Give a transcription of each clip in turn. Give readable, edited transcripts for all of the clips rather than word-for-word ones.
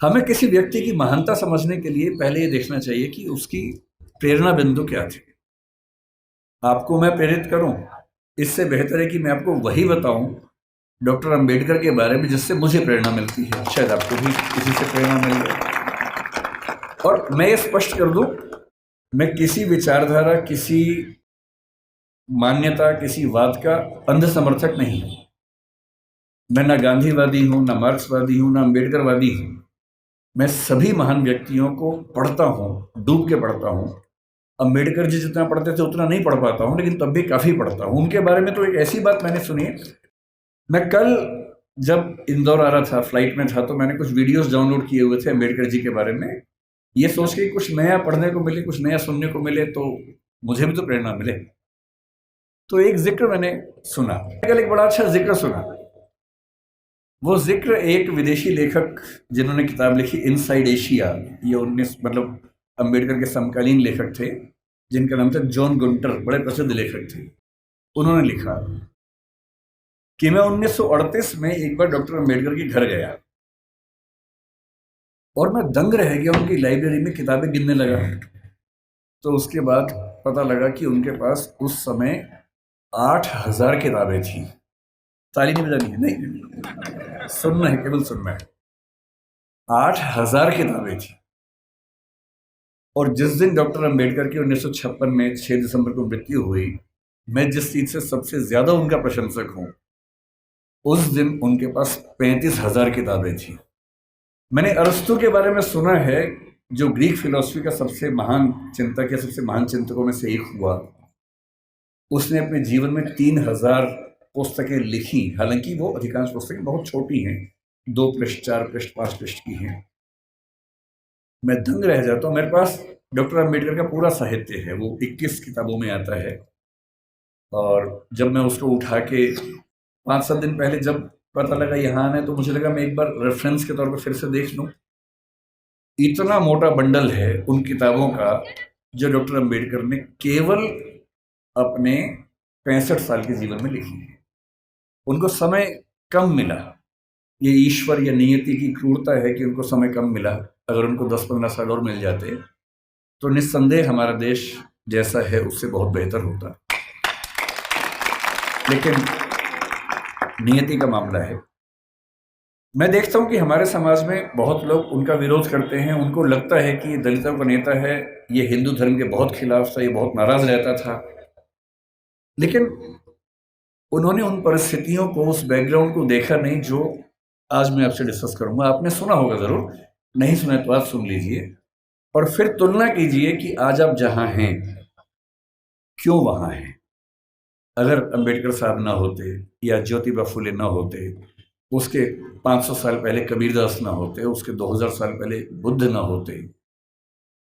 हमें किसी व्यक्ति की महानता समझने के लिए पहले ये देखना चाहिए कि उसकी प्रेरणा बिंदु क्या थी। आपको मैं प्रेरित करूं, इससे बेहतर है कि मैं आपको वही बताऊं डॉक्टर अंबेडकर के बारे में जिससे मुझे प्रेरणा मिलती है। शायद आपको भी किसी से प्रेरणा मिल जाए। और मैं ये स्पष्ट कर दूं, मैं किसी विचारधारा, किसी मान्यता, किसी वाद का अंध समर्थक नहीं हूं। मैं ना गांधीवादी हूं, ना मार्क्सवादी हूं, ना अंबेडकरवादी हूं। मैं सभी महान व्यक्तियों को पढ़ता हूं, डूब के पढ़ता हूं। अंबेडकर जी जितना पढ़ते थे उतना नहीं पढ़ पाता हूं, लेकिन तब भी काफी पढ़ता हूं उनके बारे में। तो एक ऐसी बात मैंने सुनी, मैं कल जब इंदौर आ रहा था, फ्लाइट में था, तो मैंने कुछ वीडियोस डाउनलोड किए हुए थे अंबेडकर जी के बारे में, ये सोच के कुछ नया पढ़ने को मिले, कुछ नया सुनने को मिले, तो मुझे भी तो प्रेरणा मिले। तो एक जिक्र मैंने सुना, कल एक बड़ा अच्छा जिक्र सुना। वो जिक्र एक विदेशी लेखक जिन्होंने किताब लिखी इनसाइड एशिया, ये 19 मतलब अंबेडकर के समकालीन लेखक थे जिनका नाम था जॉन गुंटर, बड़े प्रसिद्ध लेखक थे। उन्होंने लिखा कि मैं 1938 में एक बार डॉक्टर अंबेडकर के घर गया और मैं दंग रह गया, उनकी लाइब्रेरी में किताबें गिनने लगा। तो उसके बाद पता लगा कि उनके पास उस समय 8,000 किताबें थी। ताली नहीं बजानी है, नहीं, सुनना है, केवल सुनना है। 8,000 किताबें थी। और जिस दिन डॉक्टर अंबेडकर की 1956 में 6 दिसंबर को मृत्यु हुई, मैं जिस चीज से सबसे ज्यादा उनका प्रशंसक हूं, उस दिन उनके पास 35,000 किताबें थी। मैंने अरस्तु के बारे में सुना है, जो ग्रीक फिलॉसफी का सबसे महान चिंतक या सबसे महान चिंतकों में से एक हुआ। उसने अपने जीवन में 3,000 पुस्तकें लिखी। हालांकि वो अधिकांश पुस्तकें बहुत छोटी हैं, 2 पृष्ठ, 4 पृष्ठ, 5 पृष्ठ की हैं। मैं दंग रह जाता हूँ। मेरे पास डॉक्टर अंबेडकर का पूरा साहित्य है, वो 21 किताबों में आता है। और जब मैं उसको उठा के 5-7 दिन पहले जब पता लगा यहाँ आना है, तो मुझे लगा मैं एक बार रेफरेंस के तौर पर फिर से देख लूँ। इतना मोटा बंडल है उन किताबों का जो डॉक्टर अंबेडकर ने केवल अपने 65 साल के जीवन में लिखी है। उनको समय कम मिला। ये ईश्वर या नियति की क्रूरता है कि उनको समय कम मिला। अगर उनको 10-15 साल और मिल जाते तो निस्संदेह हमारा देश जैसा है उससे बहुत बेहतर होता। लेकिन नियति का मामला है। मैं देखता हूं कि हमारे समाज में बहुत लोग उनका विरोध करते हैं। उनको लगता है कि ये दलितों का नेता है, ये हिंदू धर्म के बहुत खिलाफ था, ये बहुत नाराज रहता था। लेकिन उन्होंने उन परिस्थितियों को, उस बैकग्राउंड को देखा नहीं जो आज मैं आपसे डिस्कस करूंगा। आपने सुना होगा जरूर, नहीं सुना तो आप सुन लीजिए और फिर तुलना कीजिए कि आज आप जहां हैं क्यों वहां हैं। अगर अंबेडकर साहब ना होते या ज्योतिबा फुले ना होते, उसके 500 साल पहले कबीरदास ना होते, उसके 2000 साल पहले बुद्ध ना होते,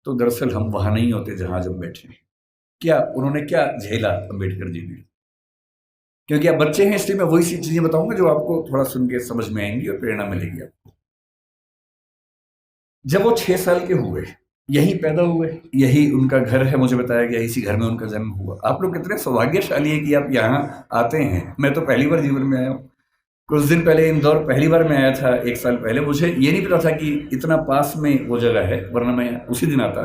तो दरअसल हम वहां नहीं होते जहां आज हम बैठे हैं। क्या उन्होंने क्या झेला अंबेडकर जी ने? क्योंकि आप बच्चे हैं इसलिए मैं वही सी चीजें बताऊंगा जो आपको थोड़ा सुन के समझ में आएंगी और प्रेरणा मिलेगी आपको। जब वो 6 साल के हुए, यहीं पैदा हुए, यही उनका घर है, मुझे बताया गया इसी घर में उनका जन्म हुआ। आप लोग कितने सौभाग्यशाली है कि आप यहाँ आते हैं। मैं तो पहली बार जीवन में आया हूँ। कुछ दिन पहले इंदौर पहली बार मैं आया था, 1 साल पहले। मुझे ये नहीं पता था कि इतना पास में वो जगह है, वरना मैं उसी दिन आता।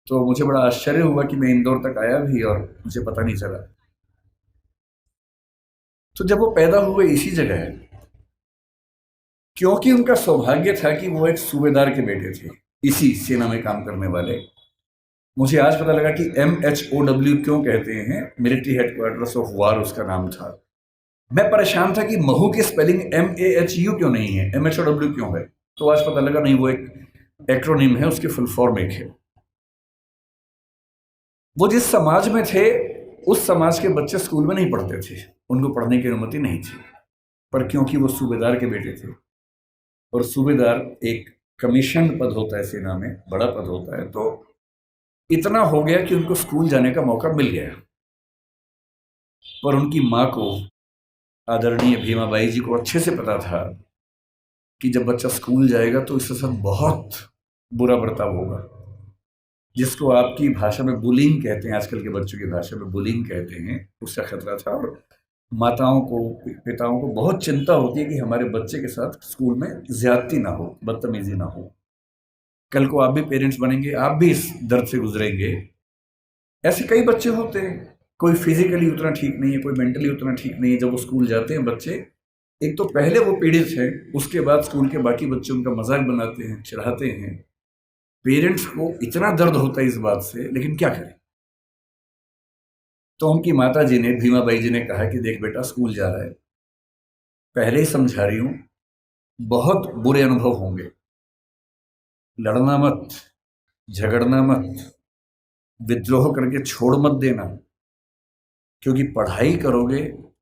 तो मुझे बड़ा आश्चर्य हुआ कि मैं इंदौर तक आया भी और मुझे पता नहीं चला। तो जब वो पैदा हुए इसी जगह है, क्योंकि उनका सौभाग्य था कि वो एक सूबेदार के बेटे थे, इसी सेना में काम करने वाले। मुझे आज पता लगा कि MHOW क्यों कहते हैं, मिलिट्री हेडक्वार्टर्स ऑफ वार उसका नाम था। मैं परेशान था कि महू की स्पेलिंग MAHU क्यों नहीं है, MHOW क्यों है। तो आज पता लगा नहीं, वो एक एक्रोनिम है, उसकी फुल फॉर्म एक है। वो जिस समाज में थे उस समाज के बच्चे स्कूल में नहीं पढ़ते थे, उनको पढ़ने की अनुमति नहीं थी। पर क्योंकि वो सूबेदार के बेटे थे, और सूबेदार एक कमीशन पद होता है सेना में, बड़ा पद होता है, तो इतना हो गया कि उनको स्कूल जाने का मौका मिल गया। पर उनकी माँ को, आदरणीय भीमाबाई जी को अच्छे से पता था कि जब बच्चा स्कूल जाएगा तो इसके साथ बहुत बुरा बर्ताव होगा, जिसको आपकी भाषा में बुलिंग कहते हैं, आजकल के बच्चों की भाषा में बुलिंग कहते हैं, उसका खतरा था। और माताओं को, पिताओं को बहुत चिंता होती है कि हमारे बच्चे के साथ स्कूल में ज्यादती ना हो, बदतमीजी ना हो। कल को आप भी पेरेंट्स बनेंगे, आप भी इस दर्द से गुजरेंगे। ऐसे कई बच्चे होते हैं, कोई फिजिकली उतना ठीक नहीं है, कोई मेंटली उतना ठीक नहीं है। जब वो स्कूल जाते हैं बच्चे, एक तो पहले वो पीड़ित है, उसके बाद स्कूल के बाकी बच्चे उनका मजाक बनाते हैं, चिढ़ाते हैं। पेरेंट्स को इतना दर्द होता है इस बात से, लेकिन क्या करें। तो उनकी माता जी ने, भीमाबाई जी ने कहा कि देख बेटा, स्कूल जा रहा है, पहले ही समझा रही हूं, बहुत बुरे अनुभव होंगे। लड़ना मत, झगड़ना मत, विद्रोह करके छोड़ मत देना, क्योंकि पढ़ाई करोगे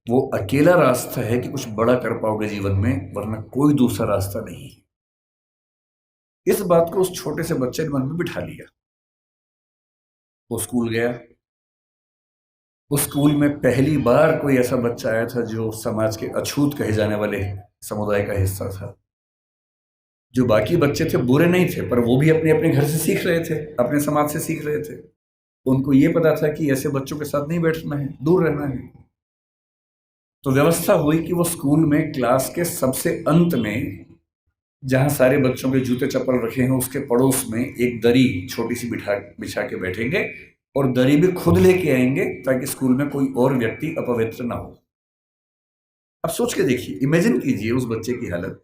वो अकेला रास्ता है कि कुछ बड़ा कर पाओगे जीवन में, वरना कोई दूसरा रास्ता नहीं है। इस बात को उस छोटे से बच्चे ने मन में बिठा लिया। वो स्कूल गया। उस स्कूल में पहली बार कोई ऐसा बच्चा आया था जो समाज के अछूत कहे जाने वाले समुदाय का हिस्सा था। जो बाकी बच्चे थे बुरे नहीं थे, पर वो भी अपने अपने घर से सीख रहे थे, अपने समाज से सीख रहे थे। उनको ये पता था कि ऐसे बच्चों के साथ नहीं बैठना है, दूर रहना है। तो व्यवस्था हुई कि वो स्कूल में क्लास के सबसे अंत में, जहां सारे बच्चों के जूते चप्पल रखे हैं, उसके पड़ोस में एक दरी छोटी सी बिछा के बैठेंगे, और दरी भी खुद लेके आएंगे ताकि स्कूल में कोई और व्यक्ति अपवित्र ना हो। अब सोच के देखिए, इमेजिन कीजिए उस बच्चे की हालत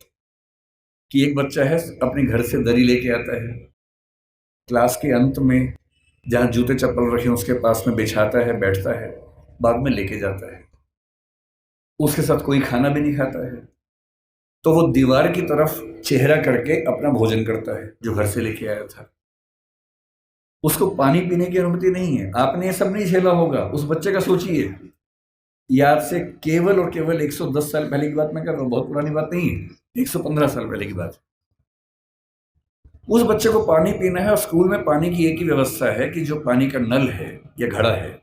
कि एक बच्चा है, अपने घर से दरी लेके आता है, क्लास के अंत में जहां जूते चप्पल रखे हैं उसके पास में बिछाता है, बैठता है, बाद में लेके जाता है। उसके साथ कोई खाना भी नहीं खाता है, तो वो दीवार की तरफ चेहरा करके अपना भोजन करता है जो घर से लेके आया था। उसको पानी पीने की अनुमति नहीं है। आपने ये सब नहीं झेला होगा, उस बच्चे का सोचिए। याद से केवल और केवल 110 साल पहले की बात मैं कर रहा हूँ, बहुत पुरानी बात नहीं है, 115 साल पहले की बात। उस बच्चे को पानी पीना है, और स्कूल में पानी की एक ही व्यवस्था है कि जो पानी का नल है या घड़ा है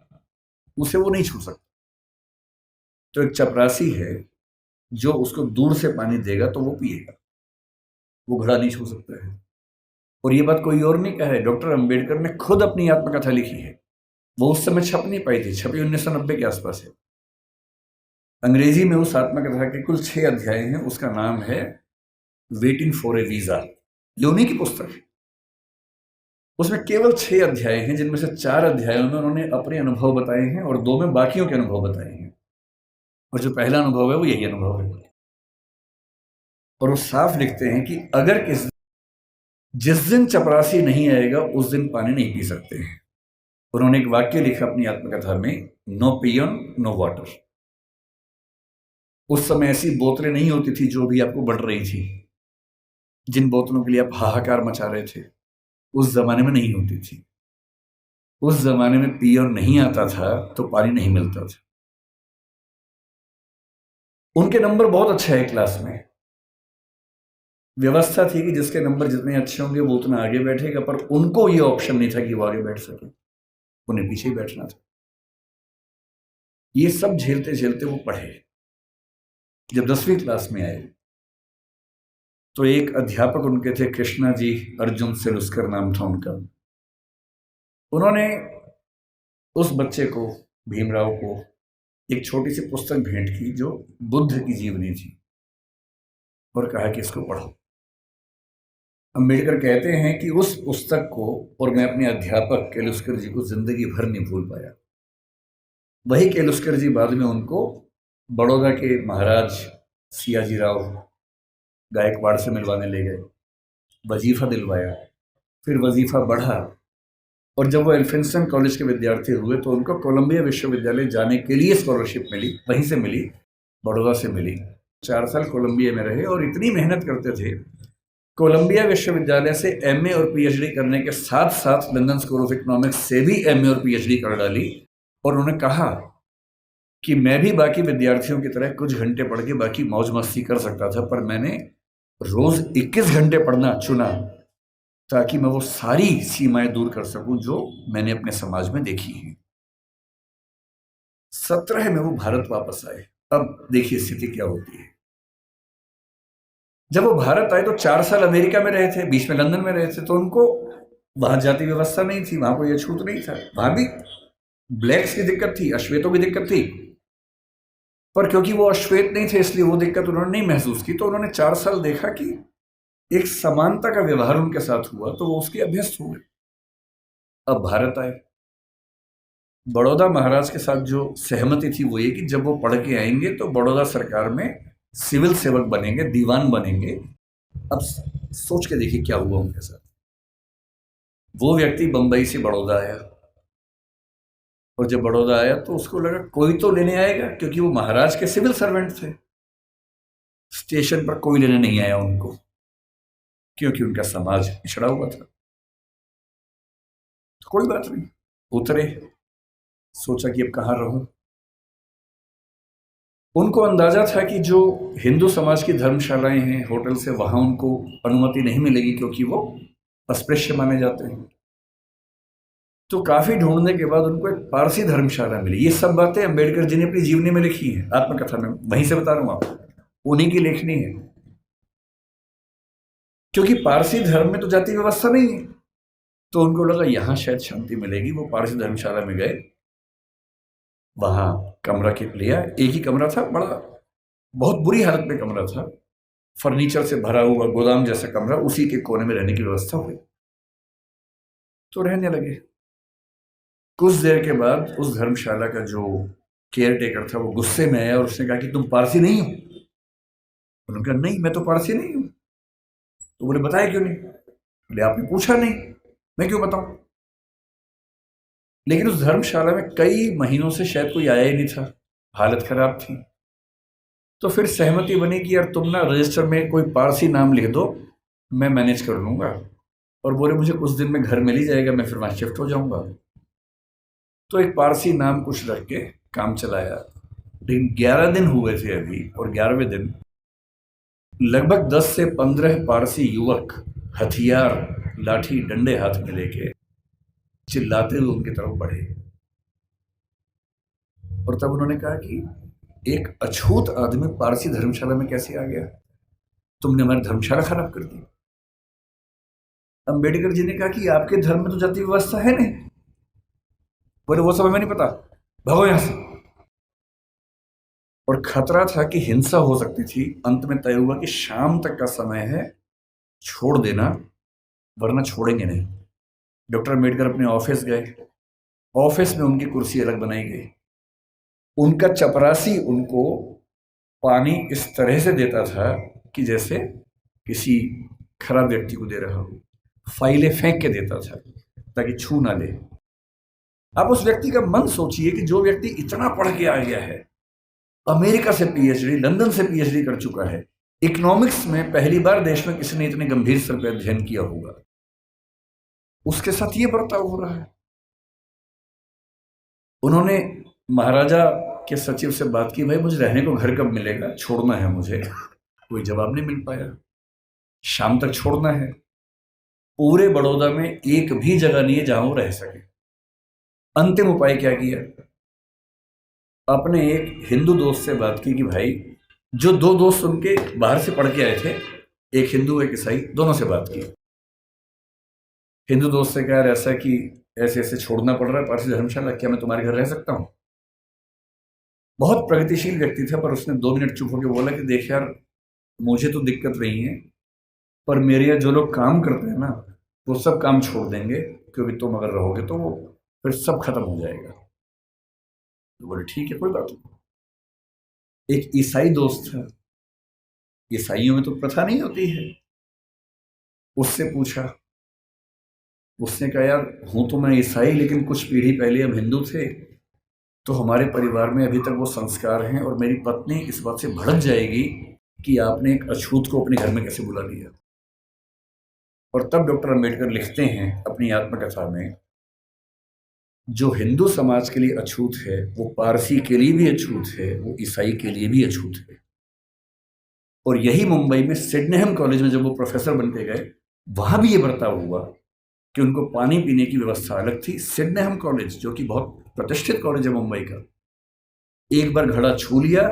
उसे वो नहीं छू सकता। तो एक चपरासी है जो उसको दूर से पानी देगा तो वो पिएगा, वो घड़ा नहीं छू सकता है। और ये बात कोई और नहीं कहा है, डॉक्टर अंबेडकर ने खुद अपनी आत्मकथा लिखी है। वो उस समय छप नहीं पाई थी, छपी 1990 के आसपास है। अंग्रेजी में उस आत्मकथा के कुल 6 अध्याय हैं। उसका नाम है वेटिंग फॉर ए वीजा। ये उन्हीं की पुस्तक है। उसमें केवल 6 अध्याय हैं, जिनमें से 4 अध्यायों में उन्होंने अपने अनुभव बताए हैं और 2 में बाकियों के अनुभव बताए हैं। और जो पहला अनुभव है वो यही अनुभव है। और वो साफ लिखते हैं कि अगर जिस दिन चपरासी नहीं आएगा उस दिन पानी नहीं पी सकते हैं। उन्होंने एक वाक्य लिखा अपनी आत्मकथा में, नो पियन नो वाटर। उस समय ऐसी बोतलें नहीं होती थी जो भी आपको बढ़ रही थी, जिन बोतलों के लिए आप हाहाकार मचा रहे थे, उस जमाने में नहीं होती थी। उस जमाने में पियर नहीं आता था तो पानी नहीं मिलता था। उनके नंबर बहुत अच्छे है क्लास में। व्यवस्था थी कि जिसके नंबर जितने अच्छे होंगे वो उतना आगे बैठेगा, पर उनको ये ऑप्शन नहीं था कि वो आगे बैठ सके, उन्हें पीछे ही बैठना था। ये सब झेलते झेलते वो पढ़े। जब 10वीं क्लास में आए तो एक अध्यापक उनके थे, कृष्णा जी अर्जुन सेलुस्कर नाम था उनका। उन्होंने उस बच्चे को, भीमराव को, एक छोटी सी पुस्तक भेंट की जो बुद्ध की जीवनी थी, और कहा कि इसको पढ़ो। अंबेडकर कहते हैं कि उस पुस्तक को और मैं अपने अध्यापक केलुस्कर जी को जिंदगी भर नहीं भूल पाया। वही केलुस्कर जी बाद में उनको बड़ौदा के महाराज सियाजी राव गायकवाड़ से मिलवाने ले गए, वजीफा दिलवाया, फिर वजीफा बढ़ा, और जब वो एल्फिंस्टन कॉलेज के विद्यार्थी हुए तो उनको कोलंबिया विश्वविद्यालय जाने के लिए स्कॉलरशिप मिली, वहीं से मिली, बड़ौदा से मिली। 4 साल कोलंबिया में रहे और इतनी मेहनत करते थे। कोलंबिया विश्वविद्यालय से एमए और पीएचडी करने के साथ साथ लंदन स्कूल ऑफ इकोनॉमिक्स से भी एमए और पीएचडी कर डाली। और उन्होंने कहा कि मैं भी बाकी विद्यार्थियों की तरह कुछ घंटे पढ़ के बाकी मौज मस्ती कर सकता था, पर मैंने रोज 21 घंटे पढ़ना चुना ताकि मैं वो सारी सीमाएं दूर कर सकूं जो मैंने अपने समाज में देखी हैं। 17 में वो भारत वापस आए। अब देखिए स्थिति क्या होती है। जब वो भारत आए तो 4 साल अमेरिका में रहे थे, बीच में लंदन में रहे थे, तो उनको वहां जाति व्यवस्था नहीं थी, वहां कोई अछूत नहीं था। वहां भी ब्लैक्स की दिक्कत थी, अश्वेतों की दिक्कत थी। पर क्योंकि वो अश्वेत नहीं थे इसलिए वो दिक्कत उन्होंने नहीं महसूस की। तो उन्होंने 4 साल देखा कि एक समानता का व्यवहार उनके साथ हुआ, तो वो उसके अभ्यस्त हुए। अब भारत आए। बड़ौदा महाराज के साथ जो सहमति थी वो ये कि जब वो पढ़ के आएंगे तो बड़ौदा सरकार में सिविल सेवक बनेंगे, दीवान बनेंगे। अब सोच के देखिए क्या हुआ उनके साथ। वो व्यक्ति बंबई से बड़ौदा आया, और जब बड़ौदा आया तो उसको लगा कोई तो लेने आएगा, क्योंकि वो महाराज के सिविल सर्वेंट थे। स्टेशन पर कोई लेने नहीं आया उनको, क्योंकि उनका समाज पिछड़ा हुआ था। तो कोई बात नहीं, उतरे। सोचा कि अब कहाँ रहूं। उनको अंदाजा था कि जो हिंदू समाज की धर्मशालाएं हैं, होटल से, वहां उनको अनुमति नहीं मिलेगी, क्योंकि वो अस्पृश्य माने जाते हैं। तो काफी ढूंढने के बाद उनको एक पारसी धर्मशाला मिली। ये सब बातें अंबेडकर जी ने अपनी जीवनी में लिखी है, आत्मकथा में, वहीं से बता रहा हूं आपको, उन्हीं की लेखनी है। क्योंकि पारसी धर्म में तो जाति व्यवस्था नहीं है, तो उनको लगा यहां शायद शांति मिलेगी। वो पारसी धर्मशाला में गए, वहां कमरा लिया। एक ही कमरा था, बड़ा बहुत बुरी हालत में कमरा था, फर्नीचर से भरा हुआ गोदाम जैसा कमरा, उसी के कोने में रहने की व्यवस्था हुई। तो रहने लगे। कुछ देर के बाद उस धर्मशाला का जो केयर टेकर था वो गुस्से में आया और उसने कहा कि तुम पारसी नहीं हो। उन्होंने कहा नहीं, मैं तो पारसी नहीं हूं। तो बोले बताया क्यों नहीं? बोले आपने पूछा नहीं, मैं क्यों बताऊं। लेकिन उस धर्मशाला में कई महीनों से शायद कोई आया ही नहीं था, हालत खराब थी। तो फिर सहमति बनी कि यार तुम ना रजिस्टर में कोई पारसी नाम लिख दो, मैं मैनेज कर लूंगा। और बोले मुझे कुछ दिन में घर मिल ही जाएगा, मैं फिर वहां शिफ्ट हो जाऊंगा। तो एक पारसी नाम कुछ रख के काम चलाया। लेकिन 11 दिन हुए थे अभी, और 11वें दिन लगभग 10 से 15 पारसी युवक हथियार, लाठी, डंडे हाथ में लेके चिल्लाते हुए उनकी तरफ बढ़े। और तब उन्होंने कहा कि एक अछूत आदमी पारसी धर्मशाला में कैसे आ गया? तुमने हमारी धर्मशाला खराब कर दी। अंबेडकर जी ने कहा कि आपके धर्म में तो जाति व्यवस्था है नहीं। बोले वो सब हमें नहीं पता, भागो यहां से। और खतरा था कि हिंसा हो सकती थी। अंत में तय हुआ कि शाम तक का समय है, छोड़ देना, वरना छोड़ेंगे नहीं। डॉक्टर अम्बेडकर अपने ऑफिस गए। ऑफिस में उनकी कुर्सी अलग बनाई गई। उनका चपरासी उनको पानी इस तरह से देता था कि जैसे किसी खराब व्यक्ति को दे रहा हो। फाइलें फेंक के देता था ताकि छू ना ले। आप उस व्यक्ति का मन सोचिए कि जो व्यक्ति इतना पढ़ के आ गया है, अमेरिका से पीएचडी, लंदन से पीएचडी कर चुका है, इकोनॉमिक्स में पहली बार देश में किसी ने इतने गंभीर स्तर पर अध्ययन किया होगा, उसके साथ ये बर्ताव हो रहा है। उन्होंने महाराजा के सचिव से बात की, भाई मुझे रहने को घर कब मिलेगा, छोड़ना है मुझे। कोई जवाब नहीं मिल पाया। शाम तक छोड़ना है। पूरे बड़ौदा में एक भी जगह नहीं है जहां वो रह सके। अंतिम उपाय क्या किया? अपने एक हिंदू दोस्त से बात की कि भाई, जो 2 दोस्त उनके बाहर से पढ़ के आए थे, एक हिंदू एक ईसाई, दोनों से बात की। हिंदू दोस्त से कहा ऐसा कि ऐसे ऐसे छोड़ना पड़ रहा है पारसी धर्मशाला, क्या मैं तुम्हारे घर रह सकता हूं? बहुत प्रगतिशील व्यक्ति था, पर उसने 2 मिनट चुप होकर बोला कि देख यार, मुझे तो दिक्कत नहीं है, पर मेरे यहाँ जो लोग काम करते हैं ना, वो सब काम छोड़ देंगे, क्योंकि तुम अगर रहोगे तो वो फिर सब खत्म हो जाएगा। तो बोले ठीक है, कोई बात नहीं। एक ईसाई दोस्त था, ईसाइयों में तो प्रथा नहीं होती है, उससे पूछा। उसने कहा यार, हूं तो मैं ईसाई, लेकिन कुछ पीढ़ी पहले हम हिंदू थे, तो हमारे परिवार में अभी तक वो संस्कार हैं, और मेरी पत्नी इस बात से भड़क जाएगी कि आपने एक अछूत को अपने घर में कैसे बुला लिया। और तब डॉक्टर अम्बेडकर लिखते हैं अपनी आत्मकथा में, जो हिंदू समाज के लिए अछूत है वो पारसी के लिए भी अछूत है, वो ईसाई के लिए भी अछूत है। और यही मुंबई में सिडनेहम कॉलेज में जब वो प्रोफेसर बन के गए, वहां भी ये बर्ताव हुआ कि उनको पानी पीने की व्यवस्था अलग थी। सिडनेहम कॉलेज, जो कि बहुत प्रतिष्ठित कॉलेज है मुंबई का, एक बार घड़ा छू लिया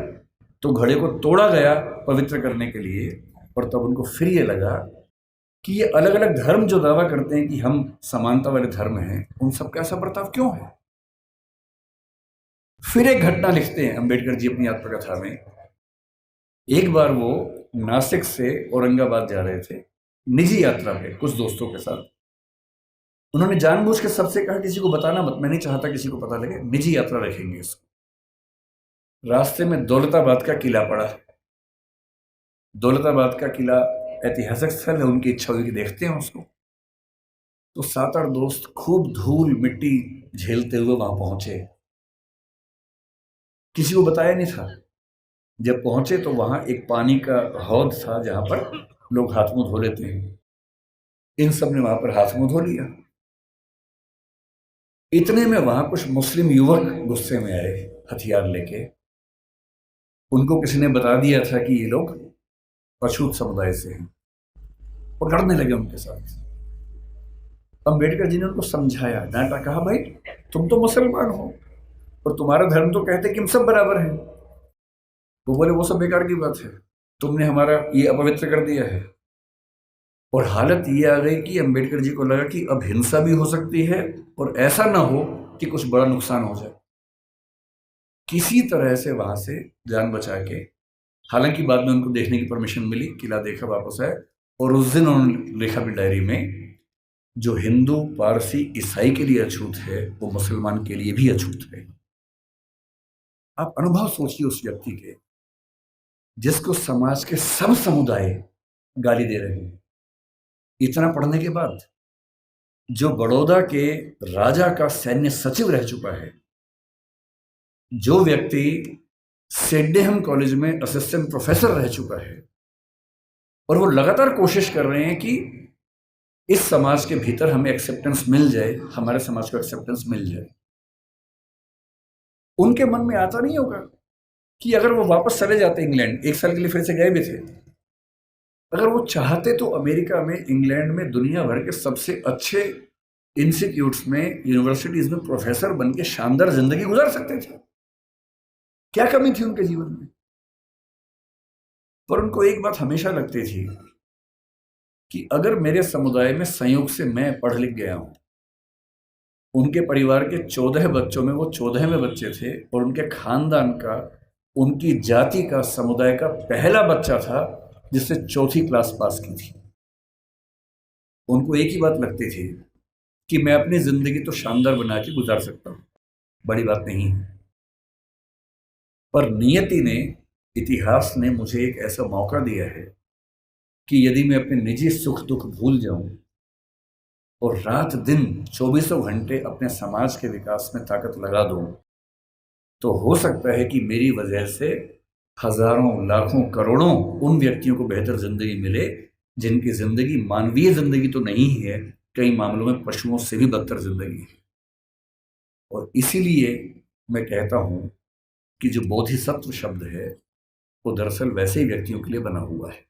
तो घड़े को तोड़ा गया पवित्र करने के लिए। और तब उनको फिर ये लगा कि ये अलग अलग धर्म जो दावा करते हैं कि हम समानता वाले धर्म हैं, उन सबका ऐसा बर्ताव क्यों है? फिर एक घटना लिखते हैं अंबेडकर जी अपनी आत्मकथा में। एक बार वो नासिक से औरंगाबाद जा रहे थे निजी यात्रा पे कुछ दोस्तों के साथ। उन्होंने जानबूझ के सबसे कहा किसी को बताना मत, मैं नहीं चाहता किसी को पता लगे, निजी यात्रा रखेंगे इसको। रास्ते में दौलताबाद का किला पड़ा। दौलताबाद का किला ऐतिहासिक स्थल है, उनकी इच्छा हुई कि देखते हैं उसको। तो 7-8 दोस्त खूब धूल मिट्टी झेलते हुए वहां पहुंचे। किसी को बताया नहीं था। जब पहुंचे तो वहां एक पानी का हौद था जहां पर लोग हाथ मुंह धो लेते हैं। इन सब ने वहां पर हाथ मुंह धो लिया। इतने में वहां कुछ मुस्लिम युवक गुस्से में आए हथियार लेके। उनको किसी ने बता दिया था कि ये लोग अछूत समुदाय से हैं और लड़ने लगे उनके साथ। अम्बेडकर जी ने उनको समझाया, डांटा, कहा भाई तुम तो मुसलमान हो और तुम्हारा धर्म तो कहते कि हम सब बराबर हैं। वो बोले वो सब बेकार की बात है, तुमने हमारा ये अपवित्र कर दिया है। और हालत ये आ गई कि अंबेडकर जी को लगा कि अब हिंसा भी हो सकती है और ऐसा ना हो कि कुछ बड़ा नुकसान हो जाए। किसी तरह से वहां से जान बचा के, हालांकि बाद में उनको देखने की परमिशन मिली, किला देखा, वापस आए। और उस दिन उन्होंने लिखा भी डायरी में, जो हिंदू पारसी ईसाई के लिए अछूत है वो मुसलमान के लिए भी अछूत है। आप अनुभव सोचिए उस व्यक्ति के जिसको समाज के सब समुदाय गाली दे रहे हैं। इतना पढ़ने के बाद, जो बड़ौदा के राजा का सैन्य सचिव रह चुका है, जो व्यक्ति सेडेहम कॉलेज में असिस्टेंट प्रोफेसर रह चुका है, और वो लगातार कोशिश कर रहे हैं कि इस समाज के भीतर हमें एक्सेप्टेंस मिल जाए, हमारे समाज को एक्सेप्टेंस मिल जाए। उनके मन में आता नहीं होगा कि अगर वो वापस चले जाते इंग्लैंड, 1 साल के लिए फिर से गए भी थे, अगर वो चाहते तो अमेरिका में, इंग्लैंड में, दुनिया भर के सबसे अच्छे इंस्टीट्यूट्स में, यूनिवर्सिटीज में प्रोफेसर बन के शानदार जिंदगी गुजार सकते थे। क्या कमी थी उनके जीवन में? पर उनको एक बात हमेशा लगती थी कि अगर मेरे समुदाय में संयोग से मैं पढ़ लिख गया हूं, उनके परिवार के 14 बच्चों में वो 14वें बच्चे थे और उनके खानदान का, उनकी जाति का, समुदाय का पहला बच्चा था जिसने 4थी क्लास पास की थी। उनको एक ही बात लगती थी कि मैं अपनी जिंदगी तो शानदार बना के गुजार सकता हूं, बड़ी बात नहीं है। पर नियति ने, इतिहास ने मुझे एक ऐसा मौका दिया है कि यदि मैं अपने निजी सुख दुख भूल जाऊं और रात दिन 24 घंटे अपने समाज के विकास में ताकत लगा दूं, तो हो सकता है कि मेरी वजह से हजारों, लाखों, करोड़ों उन व्यक्तियों को बेहतर जिंदगी मिले जिनकी जिंदगी मानवीय जिंदगी तो नहीं है, कई मामलों में पशुओं से भी बदतर जिंदगी है। और इसीलिए मैं कहता हूं कि जो बोधिसत्व शब्द है वो दरअसल वैसे ही व्यक्तियों के लिए बना हुआ है।